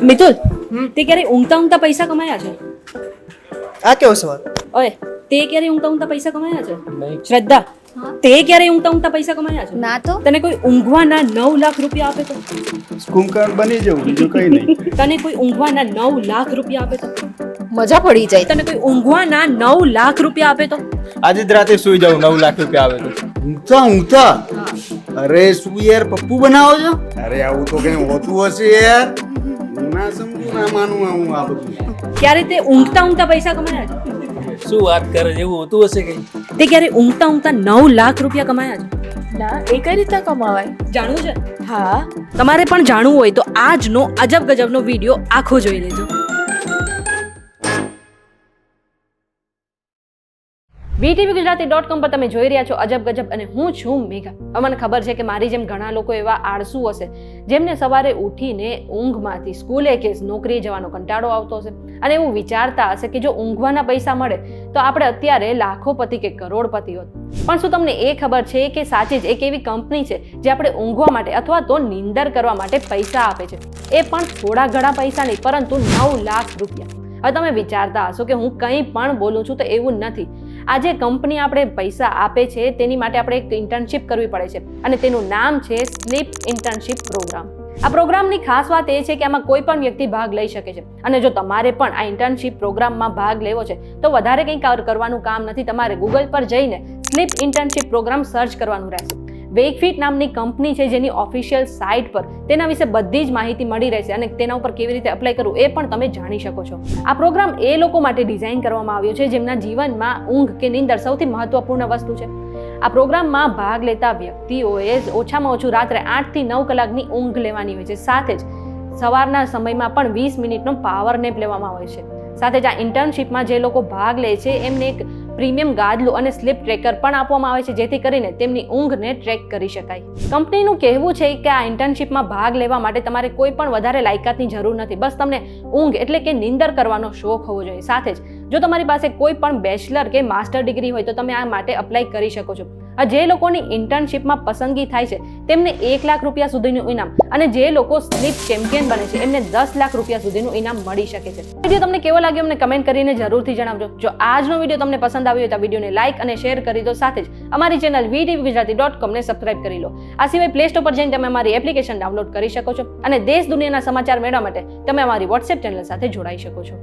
મિતુલ, તે ક્યારે ઊંઘતા ઊંઘતા પૈસા કમાયા છે? આ કેવો સવાલ? ઓય, તે ક્યારે ઊંઘતા ઊંઘતા પૈસા કમાયા છે? નહીં. શ્રદ્ધા, તે ક્યારે ઊંઘતા ઊંઘતા પૈસા કમાયા છે? ના તો તને કોઈ ઊંઘવાના 9 લાખ રૂપિયા આપે તો? કુંભકર્ણ બની જવું, બીજું કઈ નહીં. તને કોઈ ઊંઘવાના 9 લાખ રૂપિયા આપે તો? મજા પડી જાય. તને કોઈ ઊંઘવાના 9 લાખ રૂપિયા આપે તો? આજે જ રાતે સુઈ જાઉં, 9 લાખ રૂપિયા આવે તો. ઊંઘતા ઊંઘતા અરે શું યાર પપ્પુ બનાવો છો? અરે આવું તો કઈ હોતું હશે યાર. હું ના સમજુ ના માનું હું આ બધું. ક્યારે તે ઊંઘતા ઊંઘતા પૈસા કમાયા છે? શું વાત કરે, જેવું હોતું હશે કઈ? તે ક્યારે ઊંઘતા ઊંઘતા 9 લાખ રૂપિયા કમાયા છે? ના, એ કઈ રીતે કમાવાય? જાણવું છે? હા, તમારે પણ જાણવું હોય તો આજનો અજબ ગજબનો વિડીયો આખો જોઈ લેજો. VTVGujarati.com પર તમે જોઈ રહ્યા છો અજબ ગજબ અને હું છું મેઘા. મને ખબર છે કે મારી જેમ ઘણા લોકો એવા આળસુ હશે જેમને સવારે ઉઠીને ઊંઘમાંથી સ્કૂલે કે નોકરીએ જવાનો કંટાળો આવતો હશે અને એવું વિચારતા હશે કે જો ઊંઘવાના પૈસા મળે તો આપણે અત્યારે લાખોપતિ કે કરોડપતિ હોત. પણ શું તમને એ ખબર છે કે સાચે જ એક એવી કંપની છે જે આપણે ઊંઘવા માટે અથવા તો નીંદર કરવા માટે પૈસા આપે છે? એ પણ થોડા ઘણા પૈસા નહીં, પરંતુ 9 લાખ રૂપિયા. હવે તમે વિચારતા હશો કે હું કંઈ પણ બોલું છું તો એવું નથી. આ જે કંપની આપણે પૈસા આપે છે તેની માટે આપણે એક ઇન્ટર્નશિપ કરવી પડે છે અને તેનું નામ છે સ્લીપ ઇન્ટર્નશિપ પ્રોગ્રામ. આ પ્રોગ્રામની ખાસ વાત એ છે કે આમાં કોઈ પણ વ્યક્તિ ભાગ લઈ શકે છે અને જો તમારે પણ આ ઇન્ટર્નશિપ પ્રોગ્રામમાં ભાગ લેવો છે તો વધારે કંઈ કરવાનું કામ નથી. તમારે ગૂગલ પર જઈને સ્લીપ ઇન્ટર્નશિપ પ્રોગ્રામ સર્ચ કરવાનું રહેશે. વેકફિટ નામની કંપની છે જેની ઓફિશિયલ સાઇટ પર તેના વિશે બધી જ માહિતી મળી રહેશે અને તેના ઉપર કેવી રીતે એપ્લાય કરવું એ પણ તમે જાણી શકો છો. આ પ્રોગ્રામ એ લોકો માટે ડિઝાઇન કરવામાં આવ્યો છે જેમના જીવનમાં ઊંઘ કે નીંદર સૌથી મહત્વપૂર્ણ વસ્તુ છે. આ પ્રોગ્રામમાં ભાગ લેતા વ્યક્તિઓએ ઓછામાં ઓછું રાત્રે 8 થી 9 કલાકની ઊંઘ લેવાની હોય છે. સાથે જ સવારના સમયમાં પણ 20 મિનિટનો પાવર નેપ લેવામાં આવે છે. સાથે જ આ ઇન્ટર્નશિપમાં જે લોકો ભાગ લે છે એમને એક પ્રીમિયમ ગાદલું અને સ્લીપ ટ્રેકર પણ આપવામાં આવે છે જેથી કરીને તેમની ઊંઘને ટ્રેક કરી શકાય. કંપનીનું કહેવું છે કે આ ઇન્ટર્નશિપમાં ભાગ લેવા માટે તમારે કોઈ પણ વધારે લાયકાતની જરૂર નથી. બસ તમને ઊંઘ એટલે કે નીંદર કરવાનો શોખ હોવો જોઈએ. સાથે જ જો તમારી પાસે કોઈ પણ બેચલર કે માસ્ટર ડિગ્રી હોય તો તમે આ માટે અપ્લાય કરી શકો છો. જે લોકોની ઇન્ટર્નશિપમાં પસંદગી થાય છે તેમને 1 લાખ રૂપિયા સુધીનું ઇનામ અને જે લોકો સ્લીપ ચેમ્પિયન બને છે એમને 10 લાખ રૂપિયા સુધીનું ઇનામ મળી શકે છે. વિડીયો તમને કેવો લાગ્યો અમને કમેન્ટ કરીને જરૂરથી જણાવજો. જો આજનો વિડીયો તમને પસંદ આવ્યો હોય તો વિડીયોને લાઇક અને શેર કરી દો. સાથે જ અમારી ચેનલ VTVGujarati.com ને સબસ્ક્રાઇબ કરી લો. આ સિવાય પ્લે સ્ટોર પર જઈને તમે અમારી એપ્લિકેશન ડાઉનલોડ કરી શકો છો અને દેશ દુનિયાના સમાચાર મેળવવા માટે તમે અમારી વોટ્સએપ ચેનલ સાથે જોડાઈ શકો છો.